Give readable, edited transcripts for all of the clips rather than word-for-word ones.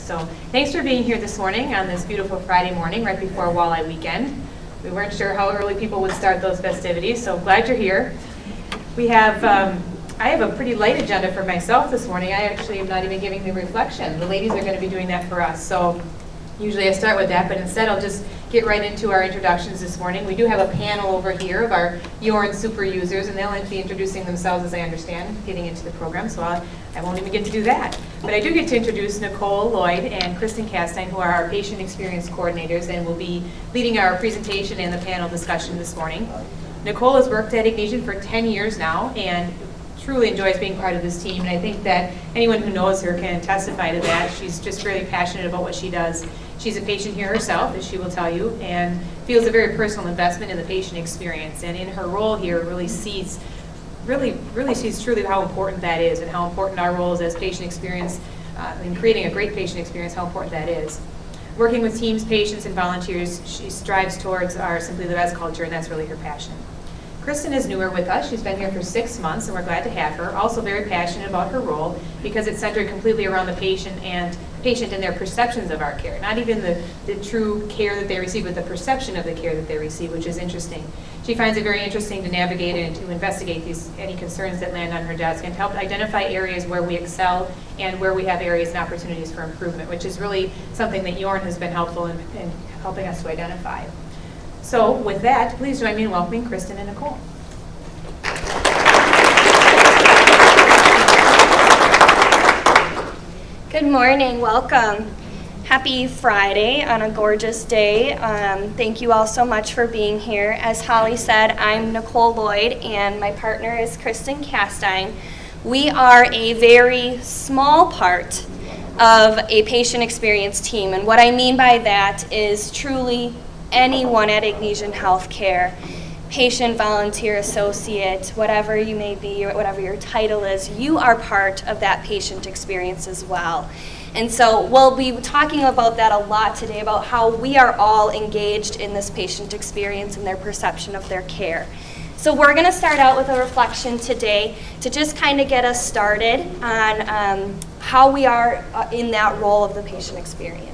So thanks for being here this morning on this beautiful Friday morning right before Walleye weekend. We weren't sure how early people would start those festivities, so glad you're here. We have, I have a pretty light agenda for myself this morning. I actually am not even giving the reflection. The ladies are going to be doing that for us. So usually I start with that, but instead I'll just get right into our introductions this morning. We do have a panel over here of our YORN super users, and they'll be introducing themselves, as I understand, getting into the program, so I won't even get to do that. But I do get to introduce Nicole Lloyd and Kristen Castine, who are our patient experience coordinators, and will be leading our presentation and the panel discussion this morning. Nicole has worked at Ignatian for 10 years now, and truly enjoys being part of this team, and I think that anyone who knows her can testify to that. She's just really passionate about what she does. She's a patient here herself, as she will tell you, and feels a very personal investment in the patient experience, and in her role here really sees truly how important that is, and how important our roles as patient experience in creating a great patient experience, how important that is. Working with teams, patients, and volunteers, she strives towards our Simply the Best culture, and that's really her passion. Kristen is newer with us. She's been here for 6 months, and we're glad to have her. Also very passionate about her role because it's centered completely around the patient and their perceptions of our care. Not even the true care that they receive, but the perception of the care that they receive, which is interesting. She finds it very interesting to navigate and to investigate any concerns that land on her desk and to help identify areas where we excel and where we have areas and opportunities for improvement, which is really something that YORN has been helpful in helping us to identify. So with that, please join me in welcoming Kristen and Nicole. Good morning, welcome. Happy Friday on a gorgeous day. Thank you all so much for being here. As Holly said, I'm Nicole Lloyd and my partner is Kristen Castine. We are a very small part of a patient experience team, and what I mean by that is truly anyone at Ignatian Healthcare, patient, volunteer, associate, whatever you may be, or whatever your title is, you are part of that patient experience as well. And so we'll be talking about that a lot today, about how we are all engaged in this patient experience and their perception of their care. So we're going to start out with a reflection today to just kind of get us started on how we are in that role of the patient experience.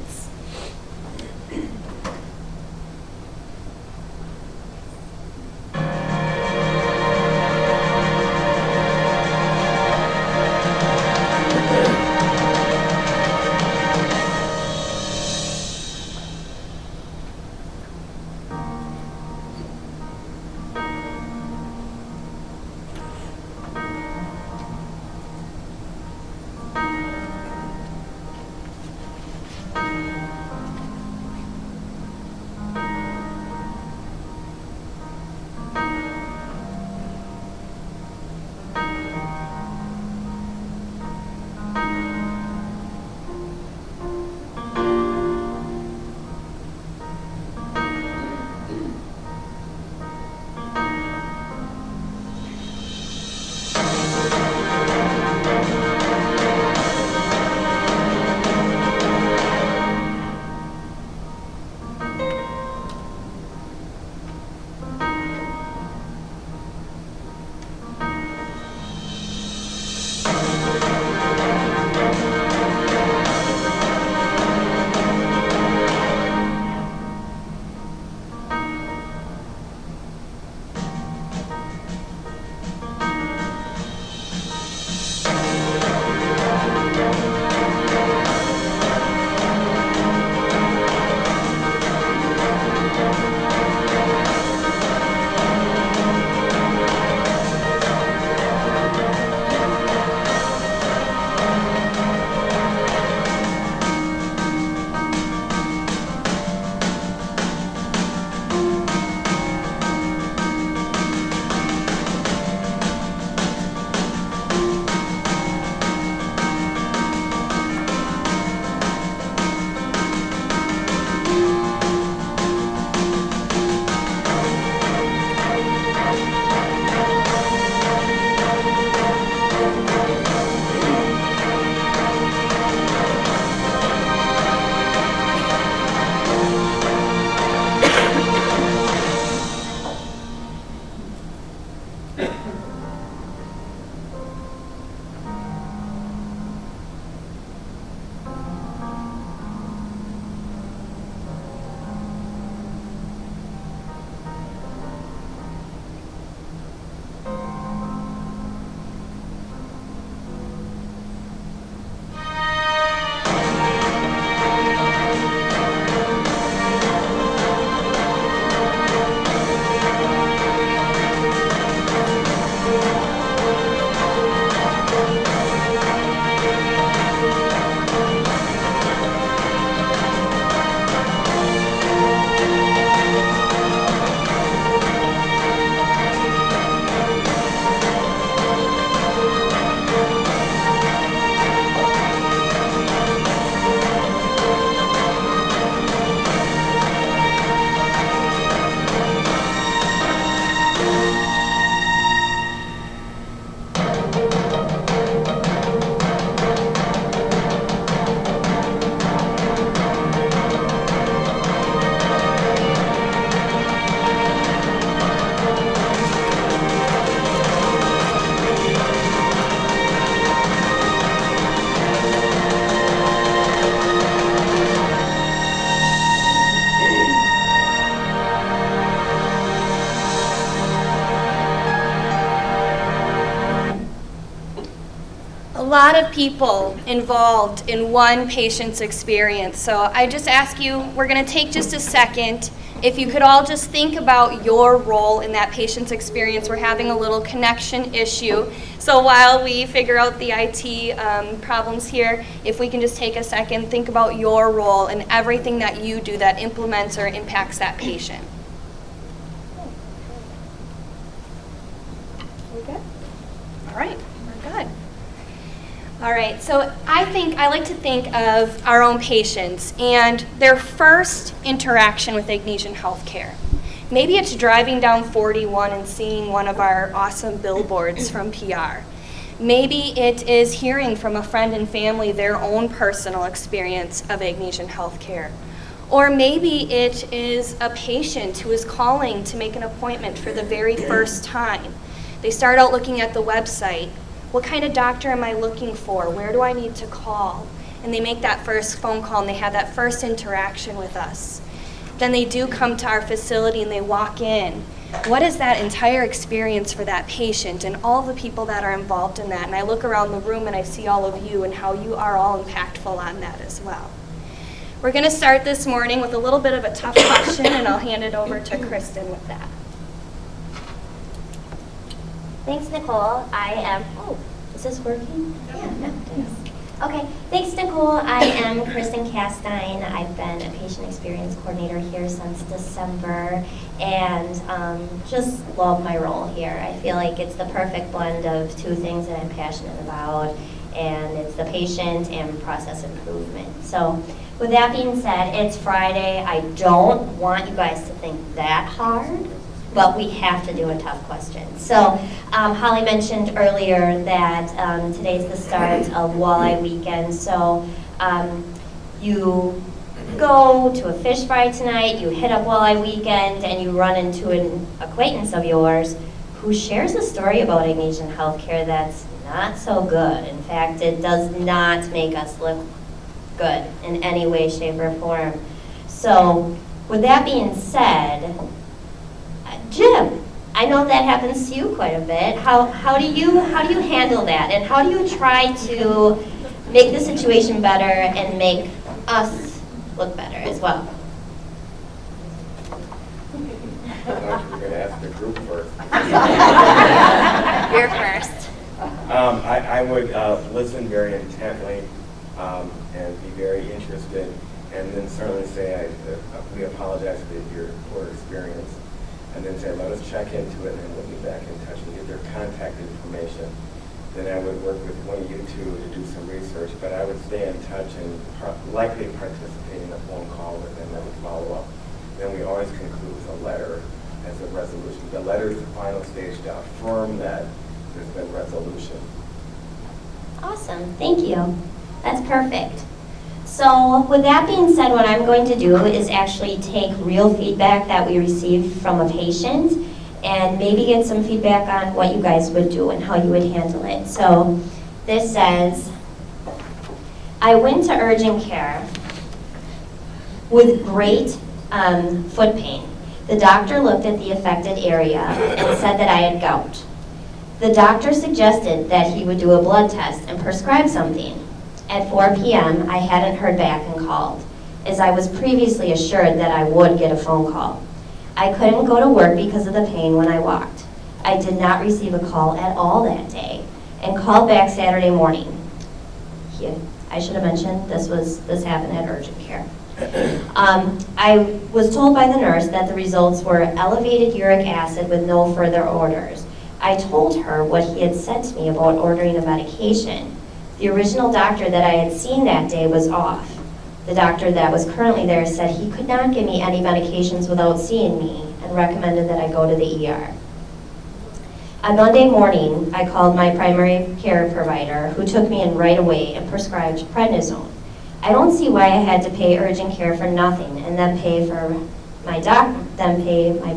lot of people involved in one patient's experience. So I just ask you, we're going to take just a second. If you could all just think about your role in that patient's experience. We're having a little connection issue. So while we figure out the IT problems here, if we can just take a second, think about your role and everything that you do that implements or impacts that patient. We good? All right, we're good. All right, so I like to think of our own patients and their first interaction with Agnesian Healthcare. Maybe it's driving down 41 and seeing one of our awesome billboards from PR. Maybe it is hearing from a friend and family their own personal experience of Agnesian Healthcare. Or maybe it is a patient who is calling to make an appointment for the very first time. They start out looking at the website. What kind of doctor am I looking for? Where do I need to call? And they make that first phone call and they have that first interaction with us. Then they do come to our facility and they walk in. What is that entire experience for that patient and all the people that are involved in that? And I look around the room and I see all of you and how you are all impactful on that as well. We're going to start this morning with a little bit of a tough question and I'll hand it over to Kristen with that. Thanks, Nicole. Is this working? Yeah, no, it is. Okay, thanks, Nicole. I am Kristen Castine. I've been a patient experience coordinator here since December and just love my role here. I feel like it's the perfect blend of two things that I'm passionate about, and it's the patient and process improvement. So with that being said, it's Friday. I don't want you guys to think that hard, but we have to do a tough question. So Holly mentioned earlier that today's the start of Walleye Weekend. So you go to a fish fry tonight, you hit up Walleye Weekend, and you run into an acquaintance of yours who shares a story about Agnesian Healthcare that's not so good. In fact, it does not make us look good in any way, shape, or form. So with that being said, Jim, I know that happens to you quite a bit. How do you handle that, and how do you try to make the situation better and make us look better as well? I thought you were going to ask the group first. You're first. I would listen very intently and be very interested, and then certainly say we apologize for your poor experience. And then say, let us check into it, and then we'll be back in touch and get their contact information. Then I would work with one of you two to do some research, but I would stay in touch and likely participate in a phone call with them that would follow up. Then we always conclude with a letter as a resolution. The letter is the final stage to affirm that there's been resolution. Awesome, thank you. That's perfect. So with that being said, what I'm going to do is actually take real feedback that we received from a patient and maybe get some feedback on what you guys would do and how you would handle it. So this says, I went to urgent care with great foot pain. The doctor looked at the affected area and said that I had gout. The doctor suggested that he would do a blood test and prescribe something. At 4 p.m., I hadn't heard back and called, as I was previously assured that I would get a phone call. I couldn't go to work because of the pain when I walked. I did not receive a call at all that day, and called back Saturday morning. I should have mentioned this happened at urgent care. I was told by the nurse that the results were elevated uric acid with no further orders. I told her what he had said to me about ordering a medication. The original doctor that I had seen that day was off. The doctor that was currently there said he could not give me any medications without seeing me and recommended that I go to the ER. On Monday morning, I called my primary care provider, who took me in right away and prescribed prednisone. I don't see why I had to pay urgent care for nothing and then pay my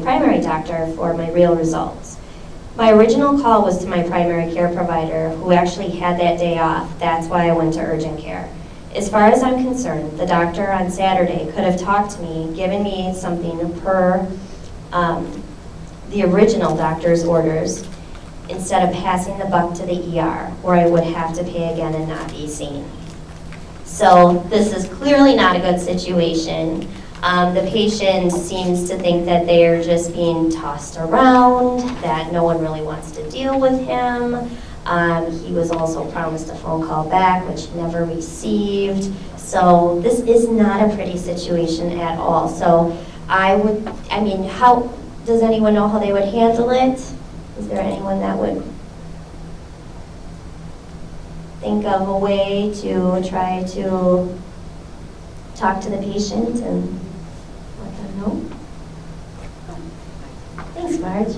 primary doctor for my real results. My original call was to my primary care provider, who actually had that day off. That's why I went to urgent care. As far as I'm concerned, the doctor on Saturday could have talked to me, given me something per the original doctor's orders, instead of passing the buck to the ER, where I would have to pay again and not be seen. So this is clearly not a good situation. The patient seems to think that they're just being tossed around, that no one really wants to deal with him. He was also promised a phone call back, which he never received. So this is not a pretty situation at all. So how, does anyone know how they would handle it? Is there anyone that would think of a way to try to talk to the patient and let them know? Thanks, Marge.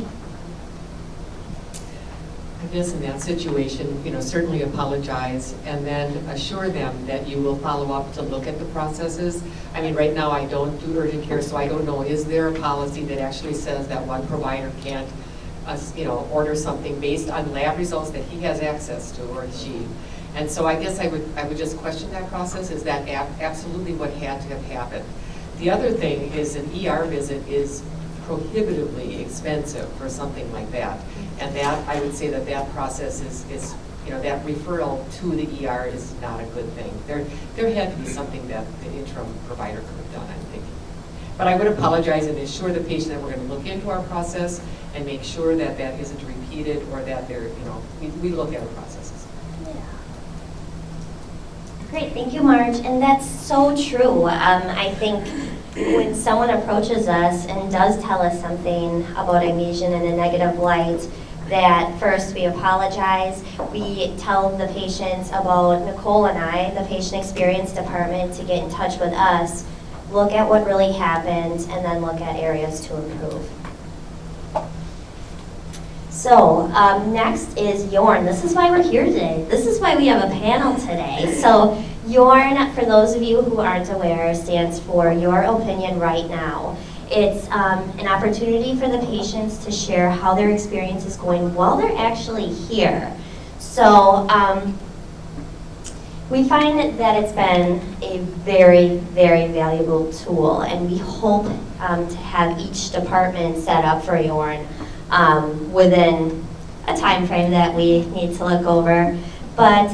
I guess in that situation, certainly apologize and then assure them that you will follow up to look at the processes. I mean, right now I don't do urgent care, so I don't know, is there a policy that actually says that one provider can't, order something based on lab results that he has access to, or she? And so I guess I would just question that process. Is that absolutely what had to have happened? The other thing is an ER visit is prohibitively expensive for something like that. And that, I would say that process is that referral to the ER is not a good thing. There had to be something that the interim provider could have done, I'm thinking. But I would apologize and assure the patient that we're going to look into our process and make sure that that isn't repeated, or that we look at our processes. Yeah. Great, thank you, Marge. And that's so true. I think when someone approaches us and does tell us something about Imesian in a negative light, that first we apologize, we tell the patients about Nicole and I, the patient experience department, to get in touch with us, look at what really happened, and then look at areas to improve. So next is YORN. This is why we're here today. This is why we have a panel today. So YORN, for those of you who aren't aware, stands for Your Opinion Right Now. It's an opportunity for the patients to share how their experience is going while they're actually here. So we find that it's been a very, very valuable tool, and we hope to have each department set up for YORN within a time frame that we need to look over. But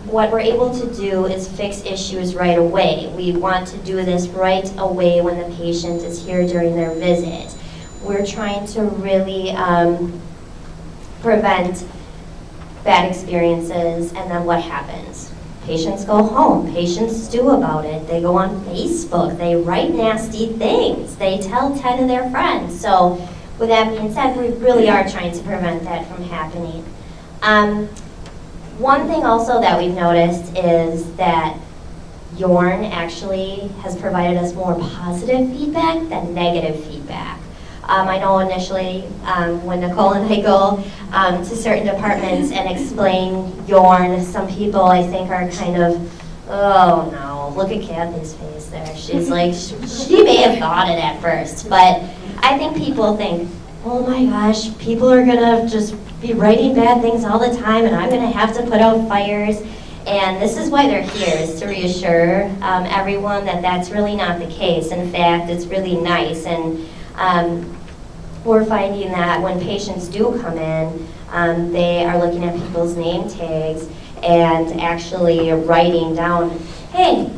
what we're able to do is fix issues right away. We want to do this right away when the patient is here during their visit. We're trying to really prevent bad experiences, and then what happens? Patients go home, patients stew about it, they go on Facebook, they write nasty things, they tell 10 of their friends. So with that being said, we really are trying to prevent that from happening. One thing also that we've noticed is that YORN actually has provided us more positive feedback than negative feedback. I know initially when Nicole and I go to certain departments and explain YORN, some people I think are kind of, oh no, look at Kathy's face there. She's like, she may have thought it at first, but I think people think, oh my gosh, people are gonna just be writing bad things all the time, and I'm gonna have to put out fires. And this is why they're here, is to reassure everyone that that's really not the case. In fact, it's really nice. And we're finding that when patients do come in, they are looking at people's name tags and actually writing down, hey,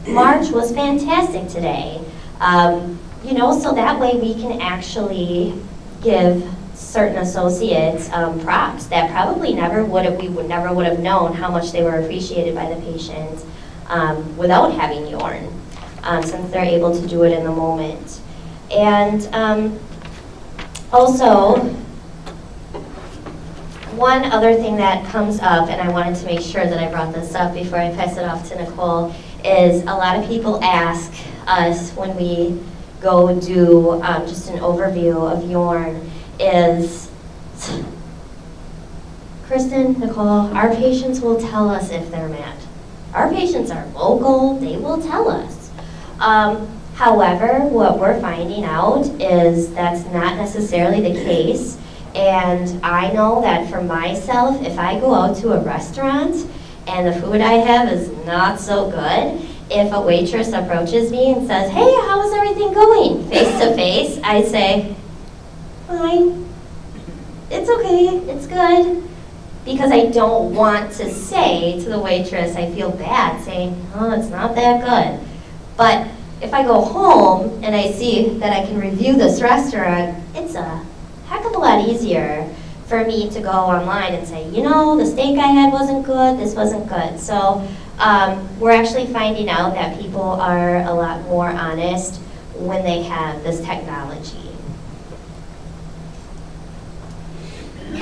March was fantastic today. So that way we can actually give certain associates props that probably we would never have known how much they were appreciated by the patient without having YORN, since they're able to do it in the moment. And also, one other thing that comes up, and I wanted to make sure that I brought this up before I pass it off to Nicole, is a lot of people ask us when we go do just an overview of YORN is, Kristen, Nicole, our patients will tell us if they're mad. Our patients are local, they will tell us. However, what we're finding out is that's not necessarily the case. And I know that for myself, if I go out to a restaurant and the food I have is not so good, if a waitress approaches me and says, hey, how is everything going? Face to face, I say, fine. it's okay, it's good. Because I don't want to say to the waitress, I feel bad saying, oh, it's not that good. But if I go home and I see that I can review this restaurant, it's a heck of a lot easier for me to go online and say, you know, the steak I had wasn't good, this wasn't good. So we're actually finding out that people are a lot more honest when they have this technology.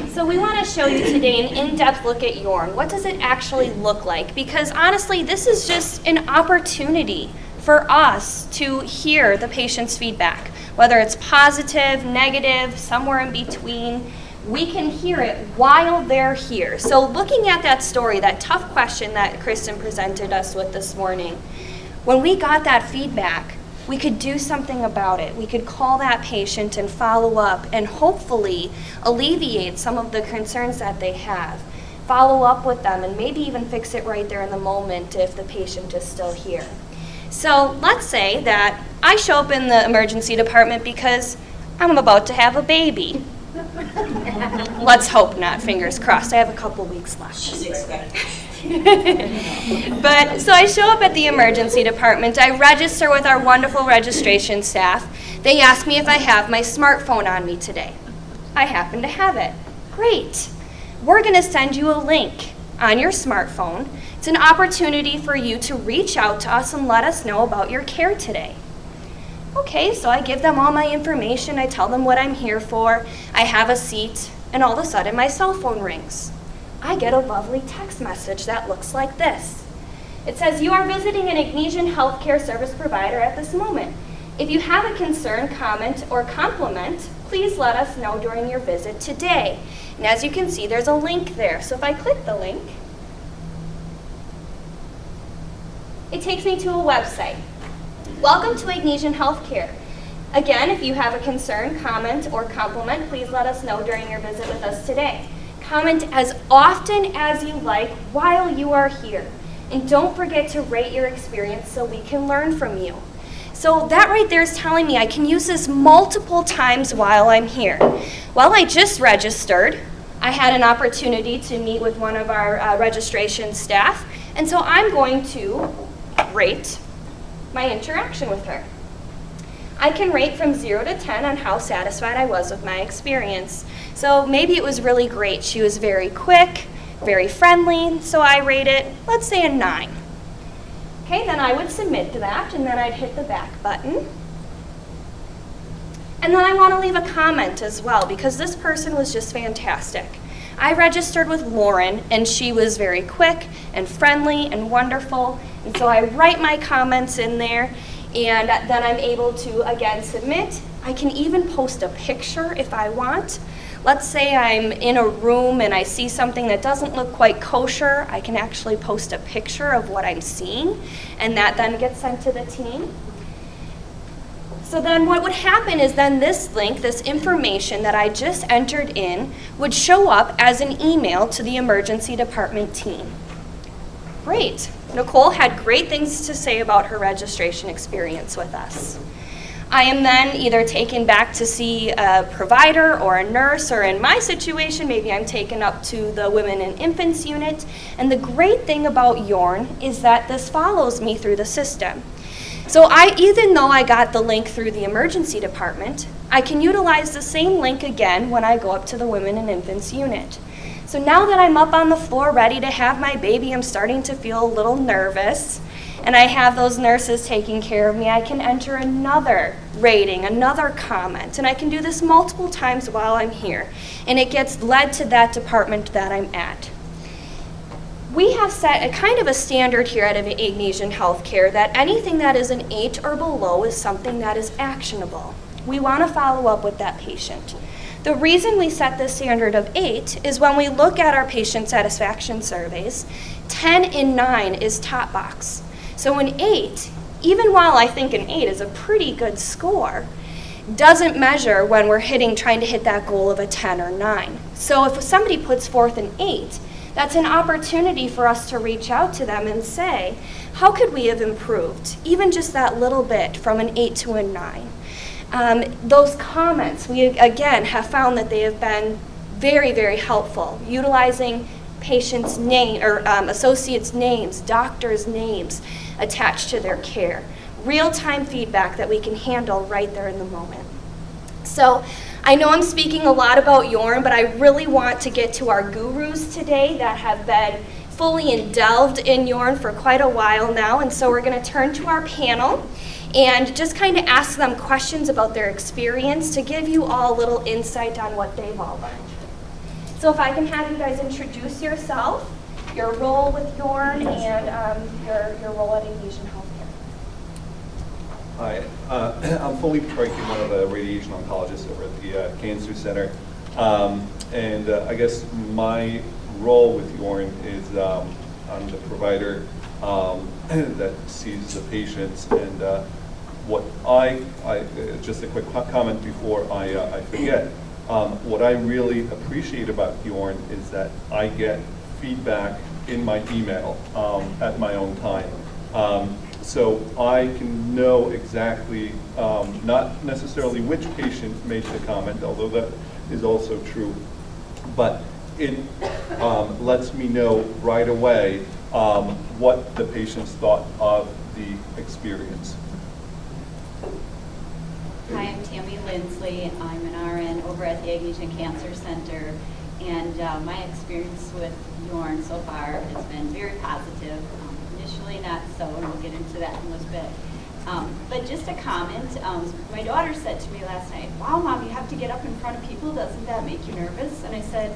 So we want to show you today an in-depth look at YORN. What does it actually look like? Because honestly, this is just an opportunity for us to hear the patient's feedback. Whether it's positive, negative, somewhere in between, we can hear it while they're here. So looking at that story, that tough question that Kristen presented us with this morning, when we got that feedback, we could do something about it. We could call that patient and follow up and hopefully alleviate some of the concerns that they have. Follow up with them and maybe even fix it right there in the moment if the patient is still here. So let's say that I show up in the emergency department because I'm about to have a baby. Let's hope not, fingers crossed. I have a couple weeks left. She's expecting. But so I show up at the emergency department. I register with our wonderful registration staff. They ask me if I have my smartphone on me today. I happen to have it. Great. We're going to send you a link on your smartphone. It's an opportunity for you to reach out to us and let us know about your care today. Okay, so I give them all my information. I tell them what I'm here for. I have a seat, and all of a sudden my cell phone rings. I get a lovely text message that looks like this. It says, you are visiting an Ignesian healthcare service provider at this moment. If you have a concern, comment, or compliment, please let us know during your visit today. And as you can see, there's a link there. So if I click the link, it takes me to a website. Welcome to Ignesian Healthcare. Again, if you have a concern, comment, or compliment, please let us know during your visit with us today. Comment as often as you like while you are here. And don't forget to rate your experience so we can learn from you. So that right there is telling me I can use this multiple times while I'm here. Well, I just registered. I had an opportunity to meet with one of our registration staff, and so I'm going to rate my interaction with her. I can rate from 0 to 10 on how satisfied I was with my experience. So maybe it was really great. She was very quick, very friendly, so I rate it, let's say, a 9. Okay, then I would submit to that, and then I'd hit the back button. And then I want to leave a comment as well, because this person was just fantastic. I registered with Lauren, and she was very quick and friendly and wonderful, and so I write my comments in there, and then I'm able to, again, submit. I can even post a picture if I want. Let's say I'm in a room and I see something that doesn't look quite kosher. I can actually post a picture of what I'm seeing, and that then gets sent to the team. So then what would happen is then this link, this information that I just entered in, would show up as an email to the emergency department team. Great. Nicole had great things to say about her registration experience with us. I am then either taken back to see a provider or a nurse, or in my situation, maybe I'm taken up to the Women and Infants unit. And the great thing about YORN is that this follows me through the system. So even though I got the link through the emergency department, I can utilize the same link again when I go up to the Women and Infants unit. So now that I'm up on the floor ready to have my baby, I'm starting to feel a little nervous, and I have those nurses taking care of me. I can enter another rating, another comment, and I can do this multiple times while I'm here, and it gets led to that department that I'm at. We have set a kind of a standard here at Ignesian Healthcare that anything that is an 8 or below is something that is actionable. We want to follow up with that patient. The reason we set this standard of 8 is when we look at our patient satisfaction surveys, 10 and 9 is top box. So an 8, even while I think an 8 is a pretty good score, doesn't measure when we're trying to hit that goal of a 10 or 9. So if somebody puts forth an 8, that's an opportunity for us to reach out to them and say, how could we have improved, even just that little bit from an 8 to a 9? Those comments, we again have found that they have been very, very helpful, utilizing patients' name or associates' names, doctors' names attached to their care. Real-time feedback that we can handle right there in the moment. So I know I'm speaking a lot about YORN, but I really want to get to our gurus today that have been fully indulged in YORN for quite a while now. And so we're going to turn to our panel and just kind of ask them questions about their experience to give you all a little insight on what they've all learned. So if I can have you guys introduce yourself, your role with YORN, and your role at Aviation Healthcare. Hi, I'm Philippe Troiki, one of the radiation oncologists over at the Cancer Center. I guess my role with YORN is I'm the provider that sees the patients, and what just a quick comment before I forget. What I really appreciate about YORN is that I get feedback in my email at my own time. So I can know exactly, not necessarily which patient made the comment, although that is also true, but it lets me know right away what the patients thought of the experience. Hi, I'm Tammy Lindsley. I'm an RN over at the Aviation Cancer Center, and my experience with YORN so far has been very positive. Initially not so, and we'll get into that in a little bit. But just a comment, my daughter said to me last night, "Wow, Mom, you have to get up in front of people. Doesn't that make you nervous?" And I said,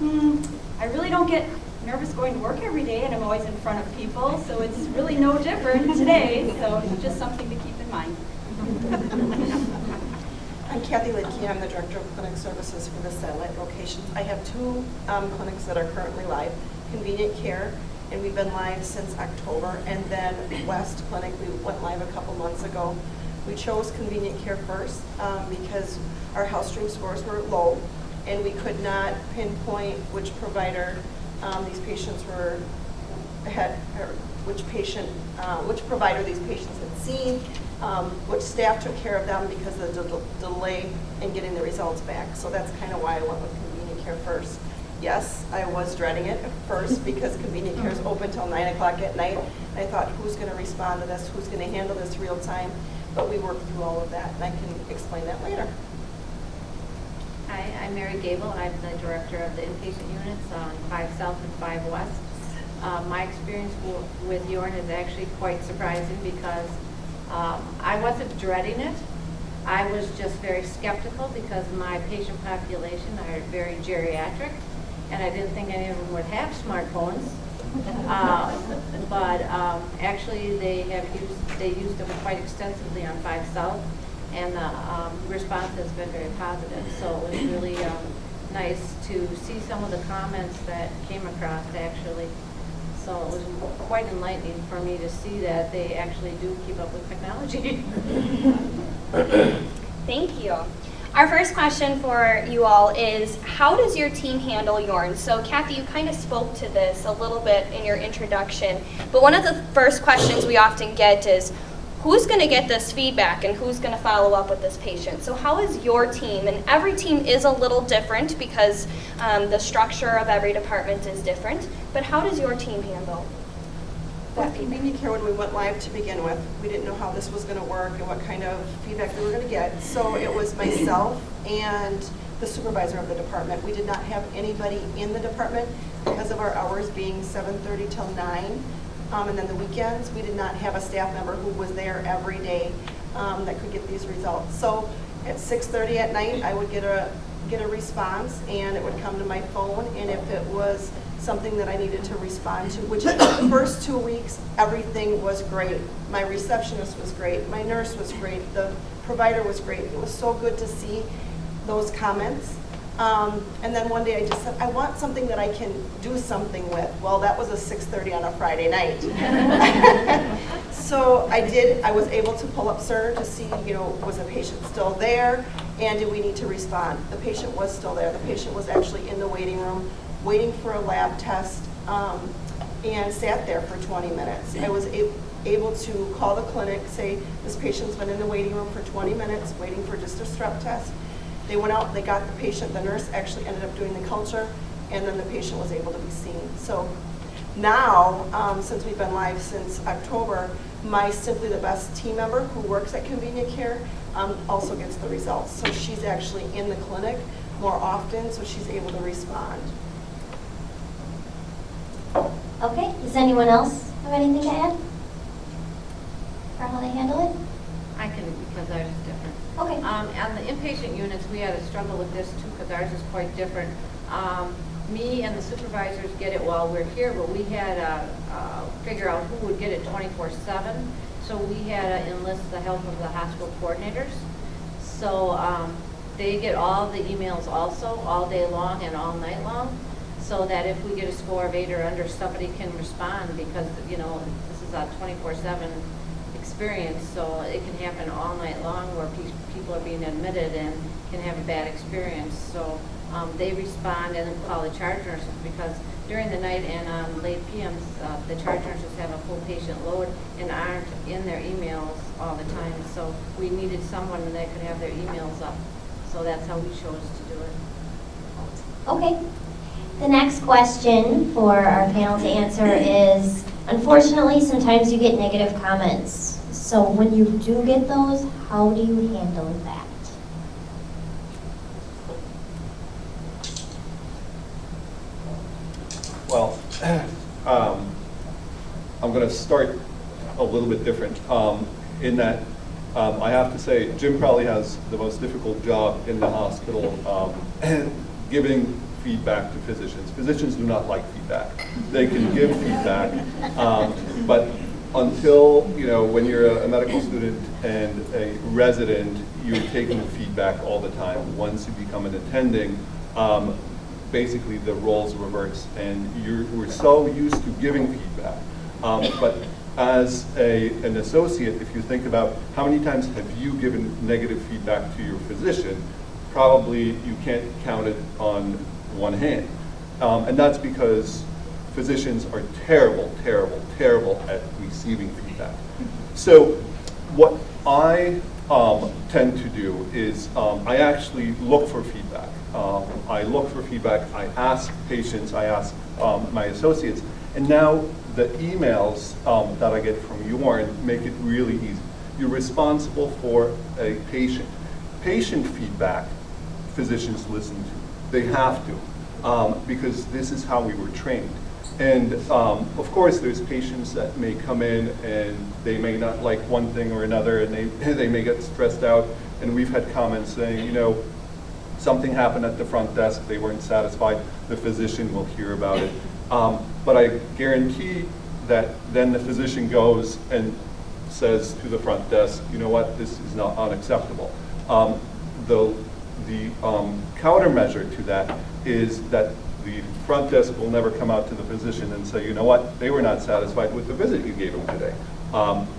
I really don't get nervous going to work every day, and I'm always in front of people, so it's really no different today, so just something to keep in mind. I'm Kathy Lidke. I'm the Director of Clinic Services for the satellite locations. I have two clinics that are currently live, Convenient Care, and we've been live since October, and then West Clinic, we went live a couple months ago. We chose Convenient Care first because our house stream scores were low, and we could not pinpoint which provider these patients which provider these patients had seen, which staff took care of them because of the delay in getting the results back. So that's kind of why I went with Convenient Care first. Yes, I was dreading it at first because Convenient Care is open till 9 o'clock at night. And I thought, who's going to respond to this? Who's going to handle this real time? But we worked through all of that, and I can explain that later. Hi, I'm Mary Gable. I'm the director of the inpatient units on 5 South and 5 West. My experience with YORN is actually quite surprising because I wasn't dreading it. I was just very skeptical because my patient population are very geriatric, and I didn't think any of them would have smartphones. But actually, they used them quite extensively on 5 South, and the response has been very positive. So it was really nice to see some of the comments that came across actually. So it was quite enlightening for me to see that they actually do keep up with technology. Thank you. Our first question for you all is, how does your team handle YORN? So Kathy, you kind of spoke to this a little bit in your introduction, but one of the first questions we often get is, who's going to get this feedback and who's going to follow up with this patient? So how is your team, and every team is a little different because the structure of every department is different, but how does your team handle that With Convenient Care, when we went live to begin with, we didn't know how this was going to work and what kind of feedback we were going to get. So it was myself and the supervisor of the department. We did not have anybody in the department because of our hours being 7:30 till 9. And then the weekends, we did not have a staff member who was there every day that could get these results. So at 6:30 at night, I would get a response, and it would come to my phone. And if it was something that I needed to respond to, which the first 2 weeks, everything was great. My receptionist was great. My nurse was great. The provider was great. It was so good to see those comments. And then one day I just said, I want something that I can do something with. Well, that was a 6:30 on a Friday night. So I was able to pull up CER to see, was the patient still there, and did we need to respond? The patient was still there. The patient was actually in the waiting room, waiting for a lab test, and sat there for 20 minutes. I was able to call the clinic, say, this patient's been in the waiting room for 20 minutes, waiting for just a strep test. They went out, they got the patient, the nurse actually ended up doing the culture, and then the patient was able to be seen. So now, since we've been live since October, my Simply the Best team member who works at Convenient Care also gets the results. So she's actually in the clinic more often, so she's able to respond. Okay, does anyone else have anything to add for how they handle it? I can, because ours is different. Okay. On the inpatient units, we had a struggle with this too, because ours is quite different. Me and the supervisors get it while we're here, but we had to figure out who would get it 24/7. So we had to enlist the help of the hospital coordinators. So they get all the emails also, all day long and all night long, so that if we get a score of 8 or under, somebody can respond, because, you know, this is a 24/7 experience, so it can happen all night long where people are being admitted and can have a bad experience. So they respond and then call the charge nurses, because during the night and on late PMs, the charge nurses have a full patient load and aren't in their emails all the time. So we needed someone that could have their emails up. So that's how we chose to do it. Okay. The next question for our panel to answer is, unfortunately, sometimes you get negative comments. So when you do get those, how do you handle that? Well, I'm going to start a little bit different in that I have to say Jim probably has the most difficult job in the hospital giving feedback to physicians. Physicians do not like feedback. They can give feedback, but until, you know, when you're a medical student and a resident, you're taking feedback all the time. Once you become an attending, basically the roles reverse, and we're so used to giving feedback. But as an associate, if you think about how many times have you given negative feedback to your physician, probably you can't count it on one hand. And that's because physicians are terrible, terrible, terrible at receiving feedback. So what I tend to do is I actually look for feedback. I look for feedback, I ask patients, I ask my associates, and now the emails that I get from YORN make it really easy. You're responsible for a patient. Patient feedback, physicians listen to. They have to, because this is how we were trained. And of course, there's patients that may come in and they may not like one thing or another, and they may get stressed out. And we've had comments saying, you know, something happened at the front desk, they weren't satisfied, the physician will hear about it. But I guarantee that then the physician goes and says to the front desk, you know what, this is not unacceptable. The countermeasure to that is that the front desk will never come out to the physician and say, you know what, they were not satisfied with the visit you gave them today,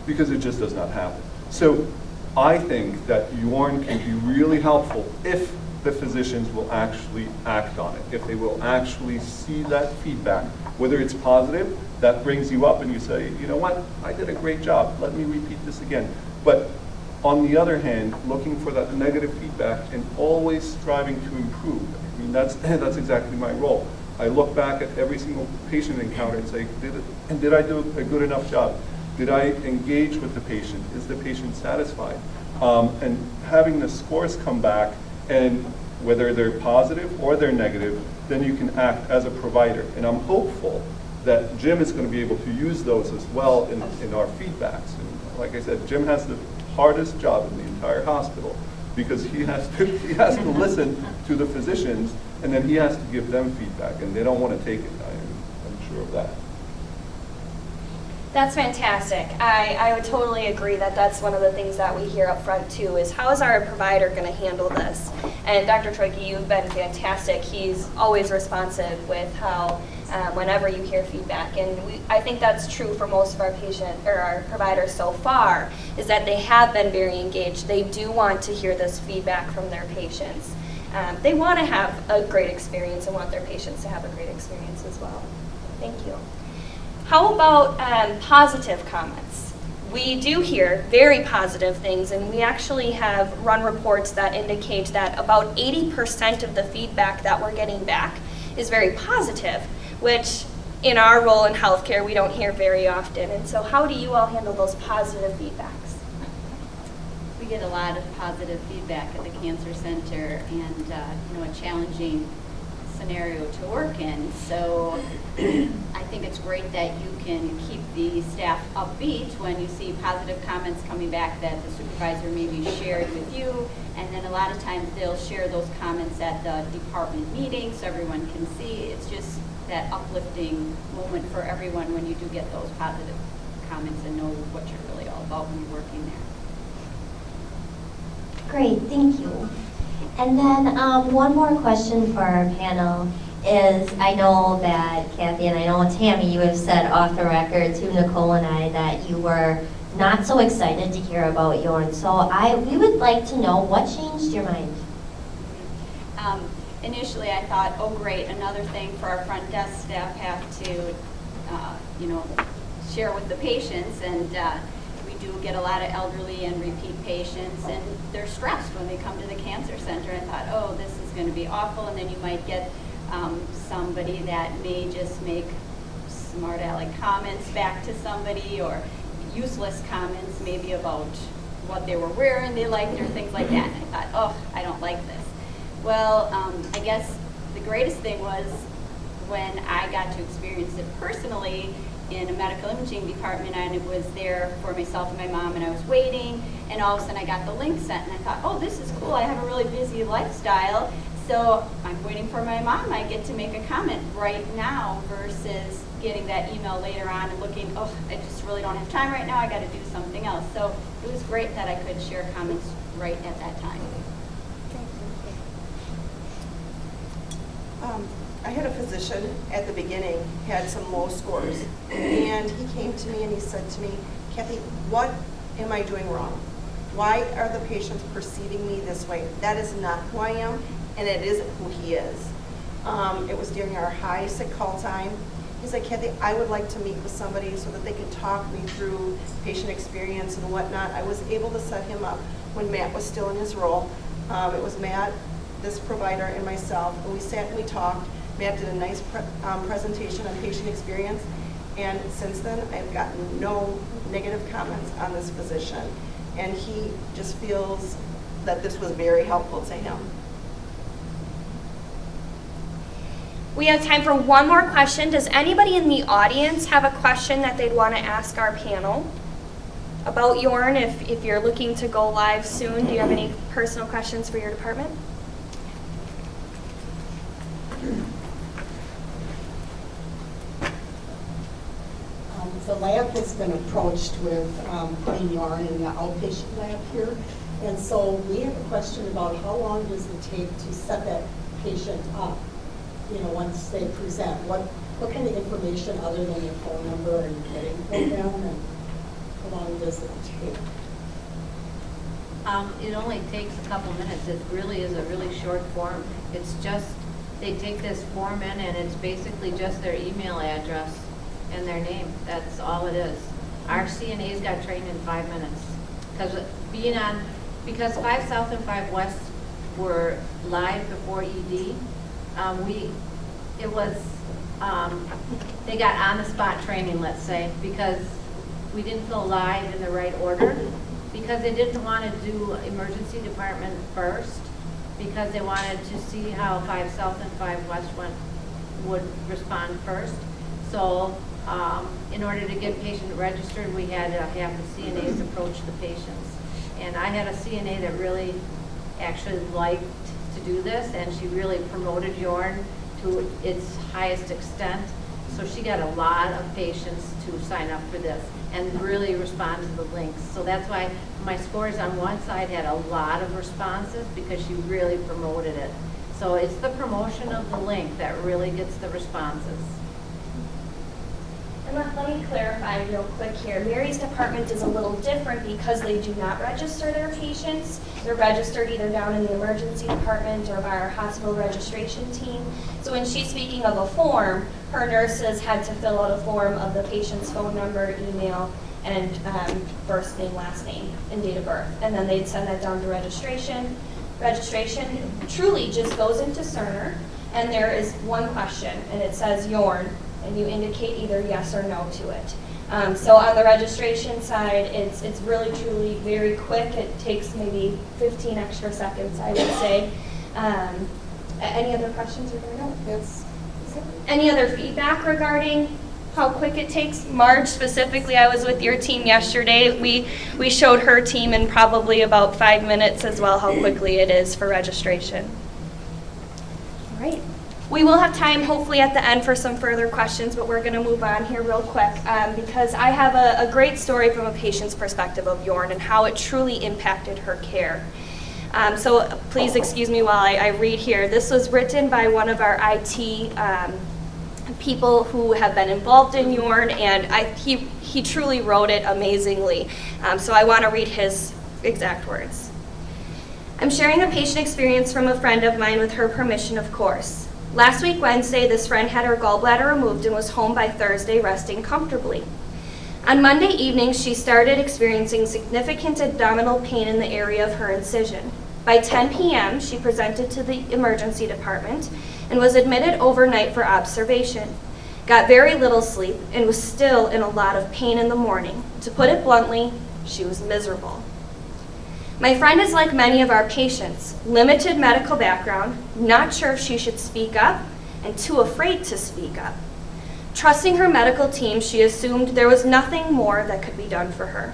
because it just does not happen. So I think that YORN can be really helpful if the physicians will actually act on it, if they will actually see that feedback, whether it's positive, that brings you up and you say, you know what, I did a great job, let me repeat this again. But on the other hand, looking for that negative feedback and always striving to improve. I mean, that's exactly my role. I look back at every single patient encounter and say, did I do a good enough job? Did I engage with the patient? Is the patient satisfied? And having the scores come back, and whether they're positive or they're negative, then you can act as a provider. And I'm hopeful that Jim is going to be able to use those as well in our feedbacks. And like I said, Jim has the hardest job in the entire hospital, because he has to listen to the physicians, and then he has to give them feedback, and they don't want to take it. I'm sure of that. That's fantastic. I would totally agree that that's one of the things that we hear up front too, is how is our provider going to handle this? And Dr. Troike, you've been fantastic. He's always responsive with how whenever you hear feedback, and I think that's true for most of our our providers so far, is that they have been very engaged. They do want to hear this feedback from their patients. They want to have a great experience and want their patients to have a great experience as well. Thank you. How about positive comments? we do hear very positive things, and we actually have run reports that indicate that about 80% of the feedback that we're getting back is very positive, which in our role in healthcare we don't hear very often. And so how do you all handle those positive feedbacks? We get a lot of positive feedback at the Cancer Center, and a challenging scenario to work in. So I think it's great that you can keep the staff upbeat when you see positive comments coming back that the supervisor maybe shared with you. And then a lot of times they'll share those comments at the department meeting so everyone can see. It's just that uplifting moment for everyone when you do get those positive comments and know what you're really all about when you're working there. Great, thank you. And then one more question for our panel is, I know that Kathy and I know Tammy, you have said off the record to Nicole and I that you were not so excited to hear about YORN. So we would like to know what changed your mind. Initially, I thought, oh great, another thing for our front desk staff have to, share with the patients, and we do get a lot of elderly and repeat patients, and they're stressed when they come to the Cancer Center. I thought, oh, this is going to be awful, and then you might get somebody that may just make smart aleck comments back to somebody, or useless comments maybe about what they were wearing they liked, or things like that. And I thought, oh, I don't like this. Well, I guess the greatest thing was when I got to experience it personally in a medical imaging department. I was there for myself and my mom, and I was waiting, and all of a sudden I got the link sent, and I thought, oh, this is cool. I have a really busy lifestyle, so I'm waiting for my mom. I get to make a comment right now versus getting that email later on and looking, oh, I just really don't have time right now. I got to do something else. So it was great that I could share comments right at that time. I had a physician at the beginning, had some low scores, and he came to me and he said to me, Kathy, what am I doing wrong? Why are the patients perceiving me this way? That is not who I am, and it isn't who he is. It was during our high sick call time. He's like, Kathy, I would like to meet with somebody so that they can talk me through patient experience and whatnot. I was able to set him up when Matt was still in his role. It was Matt, this provider, and myself, and we sat and we talked. Matt did a nice presentation on patient experience, and since then I've gotten no negative comments on this physician, and he just feels that this was very helpful to him. We have time for one more question. Does anybody in the audience have a question that they'd want to ask our panel about YORN? If you're looking to go live soon, do you have any personal questions for your department? The lab has been approached with putting YORN in the outpatient lab here. And so we have a question about how long does it take to set that patient up, once they present? What kind of information other than their phone number are you getting from them, and how long does it take? It only takes a couple minutes. It really is a really short form. It's just, they take this form in, and it's basically just their email address and their name. That's all it is. Our CNAs got trained in 5 minutes. Because 5 South and 5 West were live before ED, they got on-the-spot training, let's say, because we didn't go live in the right order, because they didn't want to do emergency department first, because they wanted to see how 5 South and 5 West would respond first. So in order to get patient registered, we had to have the CNAs approach the patients. And I had a CNA that really actually liked to do this, and she really promoted YORN to its highest extent. So she got a lot of patients to sign up for this and really respond to the links. So that's why my scores on one side had a lot of responses, because she really promoted it. So it's the promotion of the link that really gets the responses. And let me clarify real quick here. Mary's department is a little different because they do not register their patients. They're registered either down in the emergency department or by our hospital registration team. So when she's speaking of a form, her nurses had to fill out a form of the patient's phone number, email, and first name, last name, and date of birth. And then they'd send that down to registration. Registration truly just goes into Cerner, and there is one question, and it says YORN, and you indicate either yes or no to it. So on the registration side, it's really truly very quick. It takes maybe 15 extra seconds, I would say. Any other questions? No, that's it. Any other feedback regarding how quick it takes? Marge, specifically, I was with your team yesterday. We showed her team in probably about 5 minutes as well how quickly it is for registration. All right. We will have time, hopefully, at the end for some further questions, but we're going to move on here real quick because I have a great story from a patient's perspective of YORN and how it truly impacted her care. So please excuse me while I read here. This was written by one of our IT people who have been involved in YORN, and he truly wrote it amazingly. So I want to read his exact words. I'm sharing a patient experience from a friend of mine with her permission, of course. Last week, Wednesday, this friend had her gallbladder removed and was home by Thursday resting comfortably. On Monday evening, she started experiencing significant abdominal pain in the area of her incision. By 10 p.m., she presented to the emergency department and was admitted overnight for observation. Got very little sleep and was still in a lot of pain in the morning. To put it bluntly, she was miserable. My friend is like many of our patients, limited medical background, not sure if she should speak up, and too afraid to speak up. Trusting her medical team, she assumed there was nothing more that could be done for her.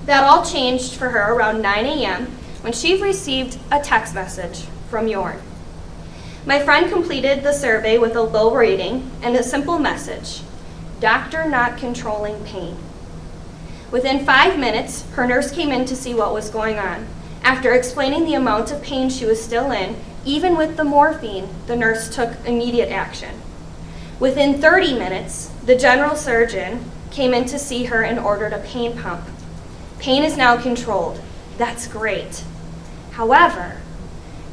That all changed for her around 9 a.m. when she received a text message from YORN. My friend completed the survey with a low rating and a simple message, doctor not controlling pain. Within 5 minutes, her nurse came in to see what was going on. After explaining the amount of pain she was still in, even with the morphine, the nurse took immediate action. Within 30 minutes, the general surgeon came in to see her and ordered a pain pump. Pain is now controlled. That's great. However,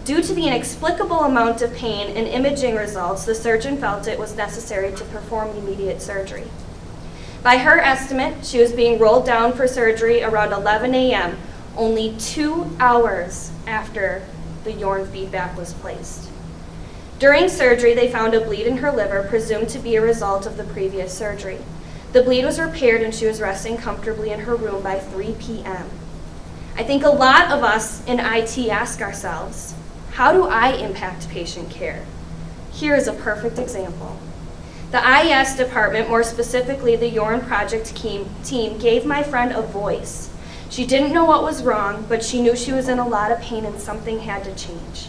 due to the inexplicable amount of pain and imaging results, the surgeon felt it was necessary to perform immediate surgery. By her estimate, she was being rolled down for surgery around 11 a.m., only 2 hours after the YORN feedback was placed. During surgery, they found a bleed in her liver, presumed to be a result of the previous surgery. The bleed was repaired and she was resting comfortably in her room by 3 p.m. I think a lot of us in IT ask ourselves, how do I impact patient care? Here is a perfect example. The IS department, more specifically the YORN project team, gave my friend a voice. She didn't know what was wrong, but she knew she was in a lot of pain and something had to change.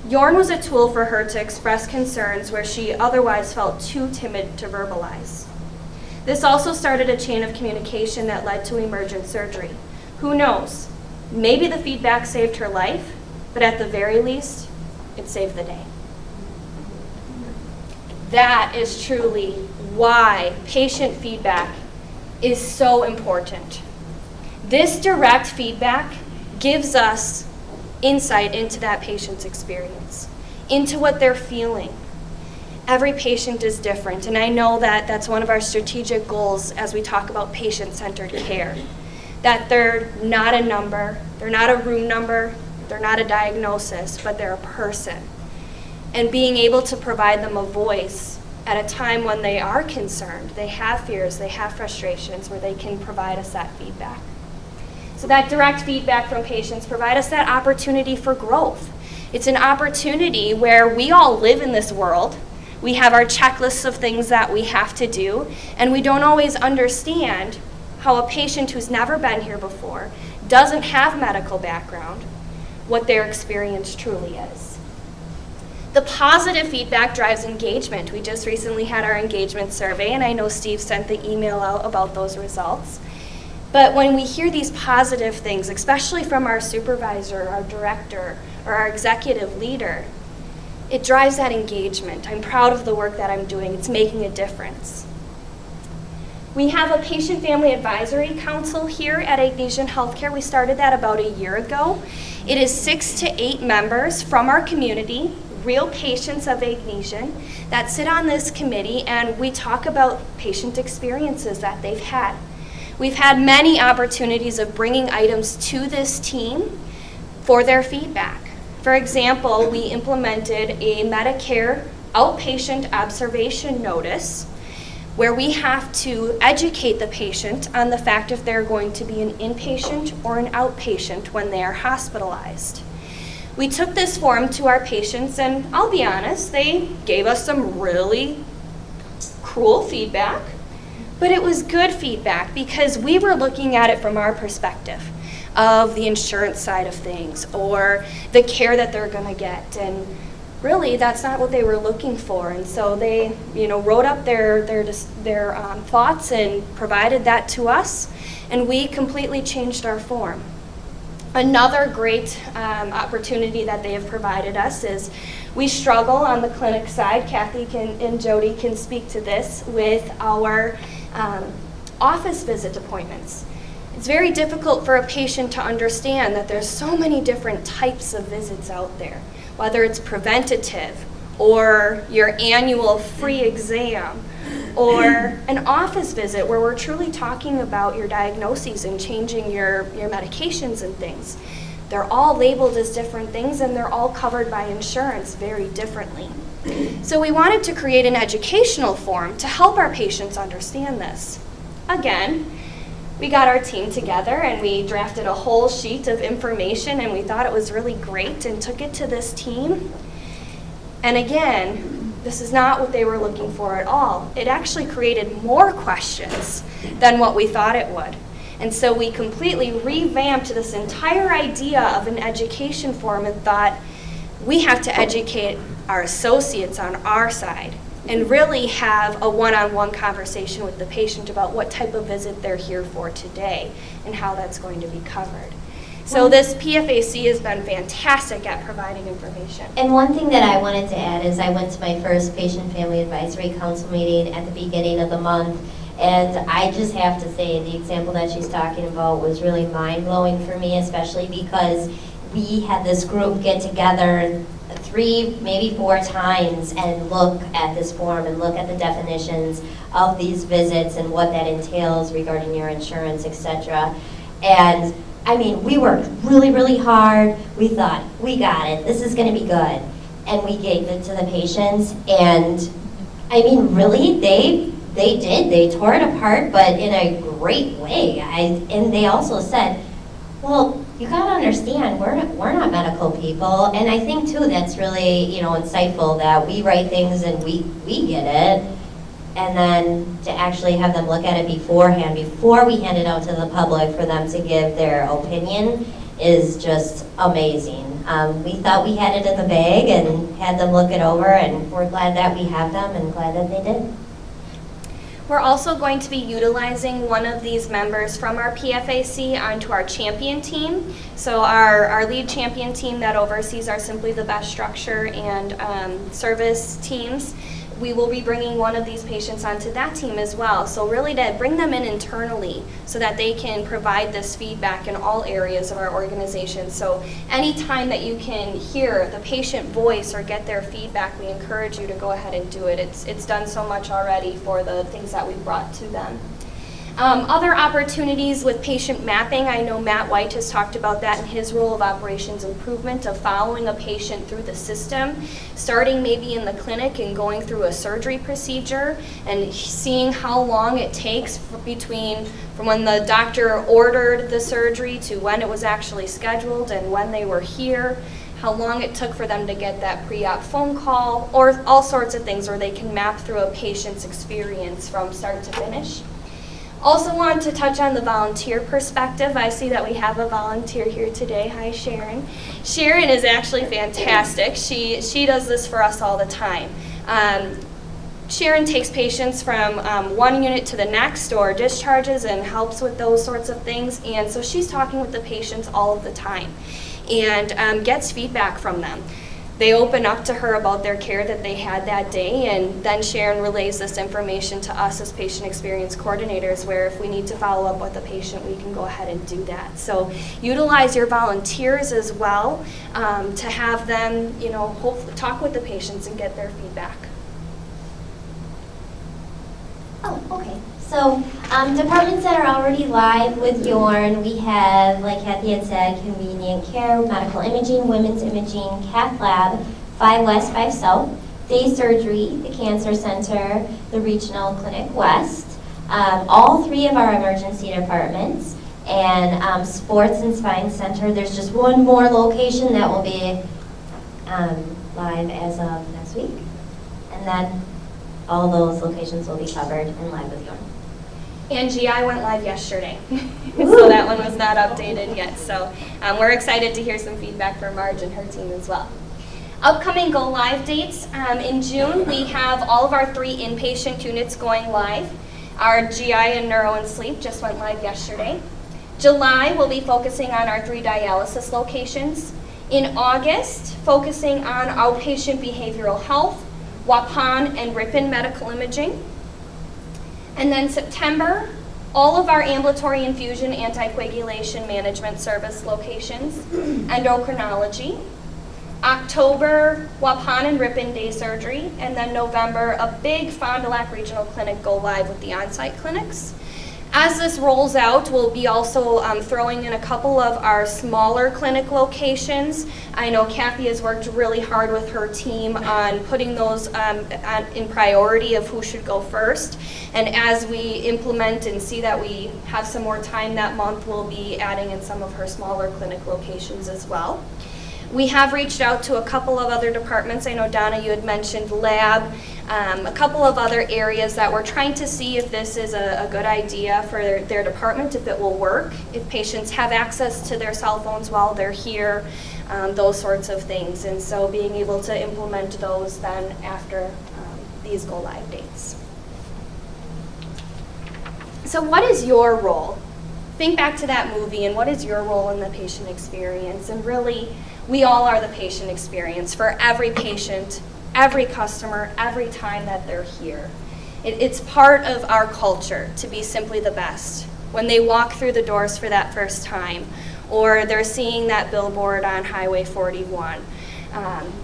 YORN was a tool for her to express concerns where she otherwise felt too timid to verbalize. This also started a chain of communication that led to emergent surgery. Who knows? Maybe the feedback saved her life, but at the very least, it saved the day. That is truly why patient feedback is so important. This direct feedback gives us insight into that patient's experience, into what they're feeling. Every patient is different, and I know that that's one of our strategic goals as we talk about patient-centered care, that they're not a number, they're not a room number, they're not a diagnosis, but they're a person. And being able to provide them a voice at a time when they are concerned, they have fears, they have frustrations, where they can provide us that feedback. So that direct feedback from patients provide us that opportunity for growth. It's an opportunity where we all live in this world. We have our checklists of things that we have to do, and we don't always understand how a patient who's never been here before, doesn't have medical background, what their experience truly is. The positive feedback drives engagement. We just recently had our engagement survey, and I know Steve sent the email out about those results. But when we hear these positive things, especially from our supervisor, our director, or our executive leader, it drives that engagement. I'm proud of the work that I'm doing. It's making a difference. We have a patient family advisory council here at Agnesian Healthcare. We started that about a year ago. It is 6 to 8 members from our community, real patients of Agnesian, that sit on this committee, and we talk about patient experiences that they've had. We've had many opportunities of bringing items to this team for their feedback. For example, we implemented a Medicare outpatient observation notice where we have to educate the patient on the fact if they're going to be an inpatient or an outpatient when they are hospitalized. We took this form to our patients, and I'll be honest, they gave us some really cruel feedback, but it was good feedback because we were looking at it from our perspective of the insurance side of things or the care that they're going to get. And really, that's not what they were looking for. And so they, wrote up their thoughts and provided that to us, and we completely changed our form. Another great opportunity that they have provided us is we struggle on the clinic side. Kathy and Jody can speak to this with our office visit appointments. It's very difficult for a patient to understand that there's so many different types of visits out there, whether it's preventative or your annual free exam or an office visit where we're truly talking about your diagnoses and changing your medications and things. They're all labeled as different things, and they're all covered by insurance very differently. So we wanted to create an educational form to help our patients understand this. Again, we got our team together and we drafted a whole sheet of information, and we thought it was really great and took it to this team. And again, this is not what they were looking for at all. It actually created more questions than what we thought it would. And so we completely revamped this entire idea of an education form and thought we have to educate our associates on our side and really have a one-on-one conversation with the patient about what type of visit they're here for today and how that's going to be covered. So this PFAC has been fantastic at providing information. And one thing that I wanted to add is I went to my first Patient Family Advisory Council meeting at the beginning of the month, and I just have to say the example that she's talking about was really mind-blowing for me, especially because we had this group get together 3, maybe 4 times and look at this form and look at the definitions of these visits and what that entails regarding your insurance, etc. And I mean, we worked really, really hard. We thought, we got it. This is going to be good. And we gave it to the patients. And I mean, really, they did. They tore it apart, but in a great way. And they also said, well, you got to understand, we're not medical people. And I think, too, that's really, insightful that we write things and we get it. And then to actually have them look at it beforehand, before we hand it out to the public for them to give their opinion is just amazing. We thought we had it in the bag and had them look it over, and we're glad that we have them and glad that they did. We're also going to be utilizing one of these members from our PFAC onto our champion team. So our lead champion team that oversees our Simply the Best structure and service teams, we will be bringing one of these patients onto that team as well. So really to bring them in internally so that they can provide this feedback in all areas of our organization. So anytime that you can hear the patient voice or get their feedback, we encourage you to go ahead and do it. It's done so much already for the things that we brought to them. Other opportunities with patient mapping, I know Matt White has talked about that in his role of operations improvement, of following a patient through the system, starting maybe in the clinic and going through a surgery procedure and seeing how long it takes from when the doctor ordered the surgery to when it was actually scheduled and when they were here, how long it took for them to get that pre-op phone call, or all sorts of things where they can map through a patient's experience from start to finish. Also want to touch on the volunteer perspective. I see that we have a volunteer here today. Hi, Sharon. Sharon is actually fantastic. She does this for us all the time. Sharon takes patients from one unit to the next or discharges and helps with those sorts of things. And so she's talking with the patients all of the time and gets feedback from them. They open up to her about their care that they had that day, and then Sharon relays this information to us as patient experience coordinators, where if we need to follow up with a patient, we can go ahead and do that. So utilize your volunteers as well to have them, hopefully talk with the patients and get their feedback. Oh, okay. So, departments that are already live with YORN, we have, like Kathy had said, convenient care, medical imaging, women's imaging, cath lab, 5 West, 5 South, day surgery, the cancer center, the regional clinic west, all 3 of our emergency departments, and sports and spine center. There's just one more location that will be live as of next week. And then all those locations will be covered and live with YORN. And GI went live yesterday, so that one was not updated yet. So we're excited to hear some feedback from Marge and her team as well. Upcoming go live dates, in June we have all of our 3 inpatient units going live. Our GI and neuro and sleep just went live yesterday. July we'll be focusing on our 3 dialysis locations. In August, focusing on outpatient behavioral health, Waupun and Ripon medical imaging. And then September, all of our ambulatory infusion anticoagulation management service locations, endocrinology. October, Waupun and Ripon day surgery, and then November, a big Fond du Lac Regional Clinic go live with the on-site clinics. As this rolls out, we'll be also throwing in a couple of our smaller clinic locations. I know Kathy has worked really hard with her team on putting those in priority of who should go first. And as we implement and see that we have some more time that month, we'll be adding in some of her smaller clinic locations as well. We have reached out to a couple of other departments. I know, Donna, you had mentioned lab, a couple of other areas that we're trying to see if this is a good idea for their department, if it will work, if patients have access to their cell phones while they're here, those sorts of things. And so being able to implement those then after these go live dates. So what is your role? Think back to that movie and what is your role in the patient experience? And really, we all are the patient experience for every patient, every customer, every time that they're here. It's part of our culture to be simply the best. When they walk through the doors for that first time, or they're seeing that billboard on Highway 41.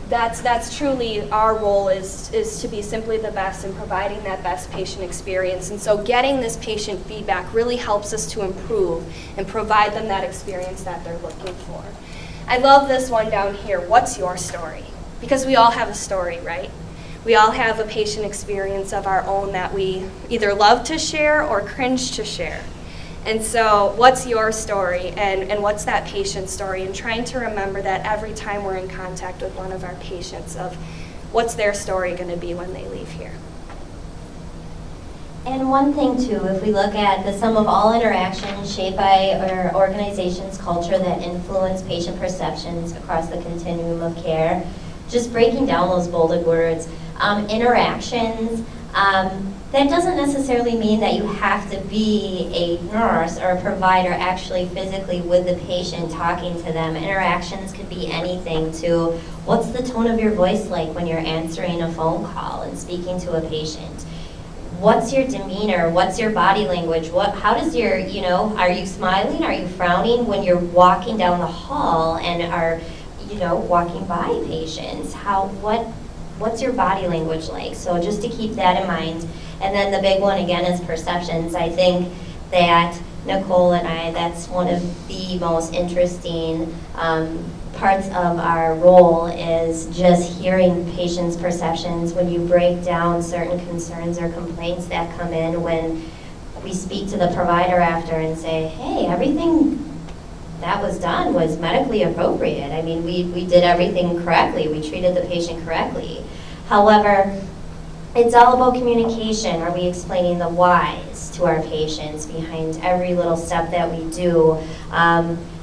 That's truly our role is to be simply the best in providing that best patient experience. And so getting this patient feedback really helps us to improve and provide them that experience that they're looking for. I love this one down here, what's your story? Because we all have a story, right? We all have a patient experience of our own that we either love to share or cringe to share. And so what's your story and what's that patient's story? And trying to remember that every time we're in contact with one of our patients of what's their story going to be when they leave here. And one thing too, if we look at the sum of all interactions shaped by our organization's culture that influence patient perceptions across the continuum of care, just breaking down those bolded words, interactions, that doesn't necessarily mean that you have to be a nurse or a provider actually physically with the patient talking to them. Interactions could be anything to what's the tone of your voice like when you're answering a phone call and speaking to a patient? What's your demeanor? What's your body language? How does your, are you smiling? Are you frowning when you're walking down the hall and are, walking by patients? What's your body language like? So just to keep that in mind. And then the big one again is perceptions. I think that Nicole and I, that's one of the most interesting parts of our role is just hearing patients' perceptions when you break down certain concerns or complaints that come in when we speak to the provider after and say, hey, everything that was done was medically appropriate. I mean, we did everything correctly. We treated the patient correctly. However, it's all about communication. Are we explaining the whys to our patients behind every little step that we do?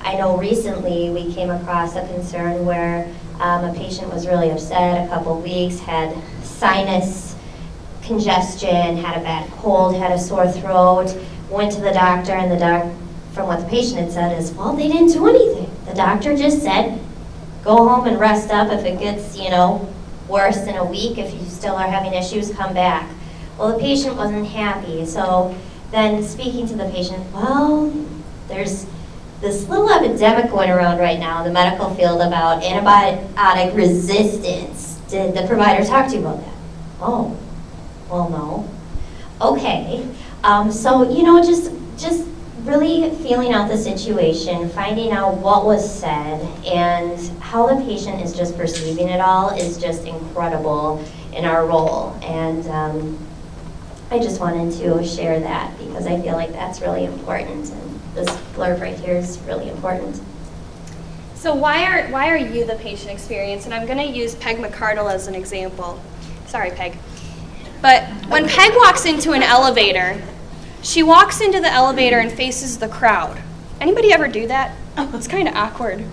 I know recently we came across a concern where a patient was really upset a couple weeks, had sinus congestion, had a bad cold, had a sore throat, went to the doctor, and the doctor, from what the patient had said, is, well, they didn't do anything. The doctor just said, go home and rest up. If it gets, worse in a week, if you still are having issues, come back. Well, the patient wasn't happy. So then speaking to the patient, well, there's this little epidemic going around right now in the medical field about antibiotic resistance. Did the provider talk to you about that? Oh, well, no. Okay. So, just really feeling out the situation, finding out what was said, and how the patient is just perceiving it all is just incredible in our role. And I just wanted to share that because I feel like that's really important, and this blurb right here is really important. So why are you the patient experience? And I'm going to use Peg McCardle as an example. Sorry, Peg. But when Peg walks into an elevator, she walks into the elevator and faces the crowd. Anybody ever do that? It's kind of awkward,